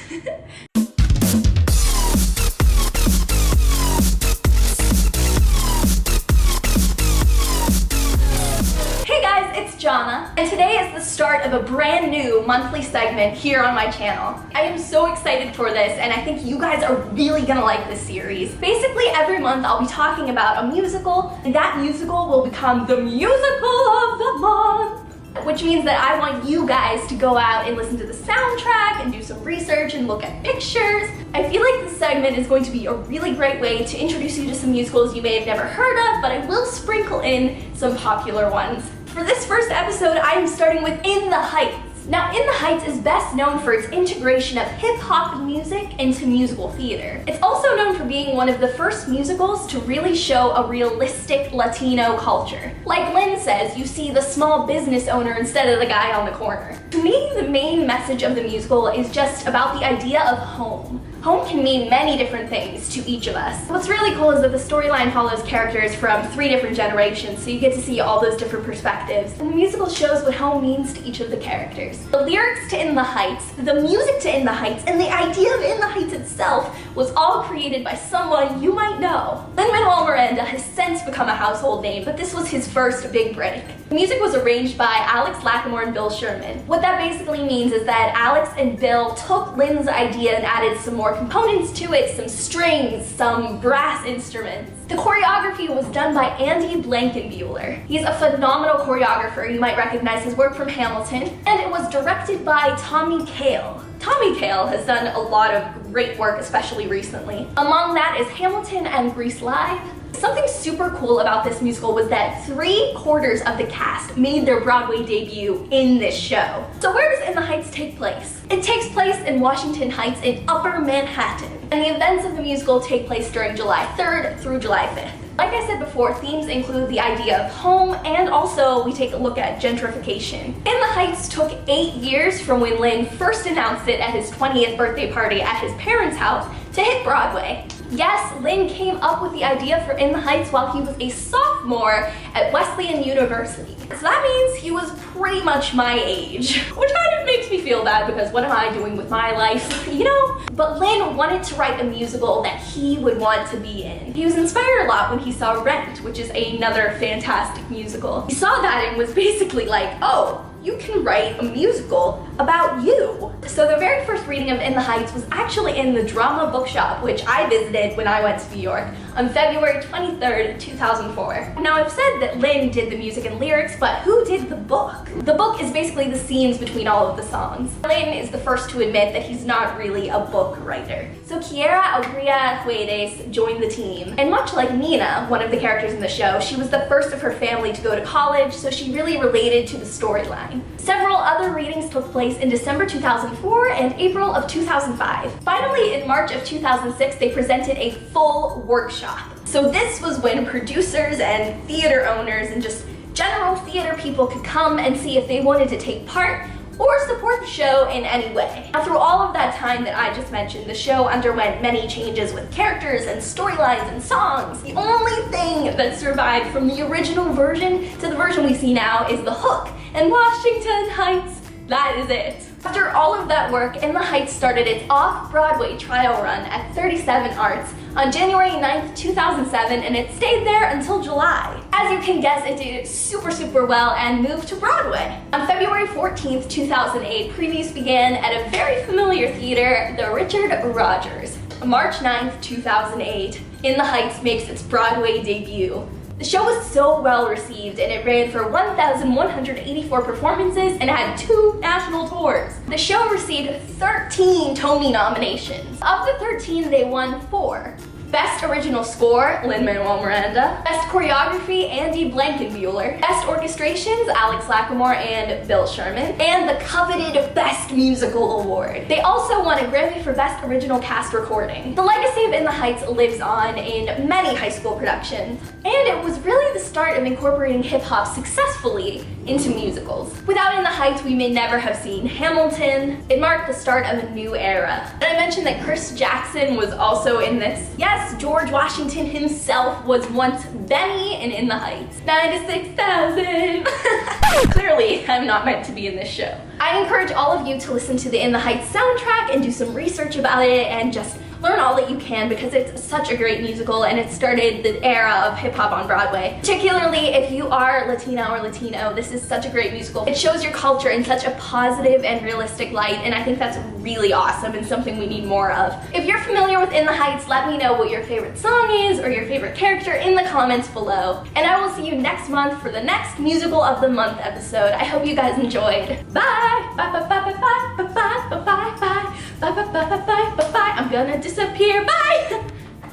It's Jona, and today is the start of a brand new monthly segment here on my channel. I am so excited for this, and I think you guys are really gonna like this series. Basically, every month I'll be talking about a musical, and that musical will become the musical of the month. Which means that I want you guys to go out and listen to the soundtrack and do some research and look at pictures. I feel like this segment is going to be a really great way to introduce you to some musicals you may have never heard of, but I will sprinkle in some popular ones. For this first episode, I am starting with In the Heights. Now, In the Heights is best known for its integration of hip-hop music into musical theater. It's also known for being one of the first musicals to really show a realistic Latino culture. Like Lynn says, you see the small business owner instead of the guy on the corner. To me, the main message of the musical is just about the idea of home. Home can mean many different things to each of us. What's really cool is that the storyline follows characters from 3 different generations, so you get to see all those different perspectives. And the musical shows what home means to each of the characters. The lyrics to In the Heights, the music to In the Heights, and the idea of In the Heights itself was all created by someone you might know. Lin-Manuel Miranda has since become a household name, but this was his first big break. The music was arranged by Alex Lacamoire and Bill Sherman. What that basically means is that Alex and Bill took Lynn's idea and added some more components to it, some strings, some brass instruments. The choreography was done by Andy Blankenbuehler. He's a phenomenal choreographer. You might recognize his work from Hamilton. And it was directed by Tommy Kail. Tommy Kail has done a lot of great work, especially recently. Among that is Hamilton and Grease Live. Something super cool about this musical was that 3/4 of the cast made their Broadway debut in this show. So where does In the Heights take place? It takes place in Washington Heights in Upper Manhattan, and the events of the musical take place during July 3rd through July 5th. Like I said before, themes include the idea of home, and also we take a look at gentrification. In the Heights took 8 years from when Lynn first announced it at his 20th birthday party at his parents' house to hit Broadway. Yes, Lynn came up with the idea for In the Heights while he was a sophomore at Wesleyan University. So that means he was pretty much my age, which kind of makes me feel bad because what am I doing with my life, you know? But Lynn wanted to write a musical that he would want to be in. He was inspired a lot when he saw Rent, which is another fantastic musical. He saw that and was basically like, oh, you can write a musical about you. So the very first reading of In the Heights was actually in the Drama Bookshop, which I visited when I went to New York on February 23rd, 2004. Now I've said that Lynn did the music and lyrics, but who did the book? The book is basically the scenes between all of the songs. Lynn is the first to admit that he's not really a book writer. So Kiera Alegría Huedes joined the team, and much like Nina, one of the characters in the show, she was the first of her family to go to college, so she really related to the storyline. Several other readings took place in December 2004 and April of 2005. Finally, in March of 2006, they presented a full workshop. So this was when producers and theater owners and just general theater people could come and see if they wanted to take part or support the show in any way. Now, through all of that time that I just mentioned, the show underwent many changes with characters and storylines and songs. The only thing that survived from the original version to the version we see now is the hook. And Washington Heights, that is it. After all of that work, In the Heights started its off-Broadway trial run at 37 Arts on January 9th, 2007, and it stayed there until July. As you can guess, it did super well and moved to Broadway. On February 14th, 2008, previews began at a very familiar theater, the Richard Rodgers. March 9th, 2008, In the Heights makes its Broadway debut. The show was so well received and it ran for 1,184 performances and had 2 national tours. The show received 13 Tony nominations. Of the 13, they won 4. Best Original Score, Lin-Manuel Miranda. Best Choreography, Andy Blankenbuehler. Best Orchestrations, Alex Lacamoire and Bill Sherman. And the coveted Best Musical Award. They also won a Grammy for Best Original Cast Recording. The legacy of In the Heights lives on in many high school productions, and it was really the start of incorporating hip-hop successfully into musicals. Without In the Heights, we may never have seen Hamilton. It marked the start of a new era. And I mentioned that Chris Jackson was also in this. Yes, George Washington himself was once Benny in the Heights. 96,000. Clearly, I'm not meant to be in this show. I encourage all of you to listen to the In the Heights soundtrack and do some research about it and just learn all that you can because it's such a great musical and it started the era of hip-hop on Broadway. Particularly if you are Latina or Latino, this is such a great musical. It shows your culture in such a positive and realistic light, and I think that's really awesome and something we need more of. If you're familiar with In the Heights, let me know what your favorite song is or your favorite character in the comments below. And I will see you next month for the next Musical of the Month episode. I hope you guys enjoyed. Bye! Bye bye bye bye bye bye bye bye bye bye bye bye bye bye bye bye. I'm gonna disappear. Bye!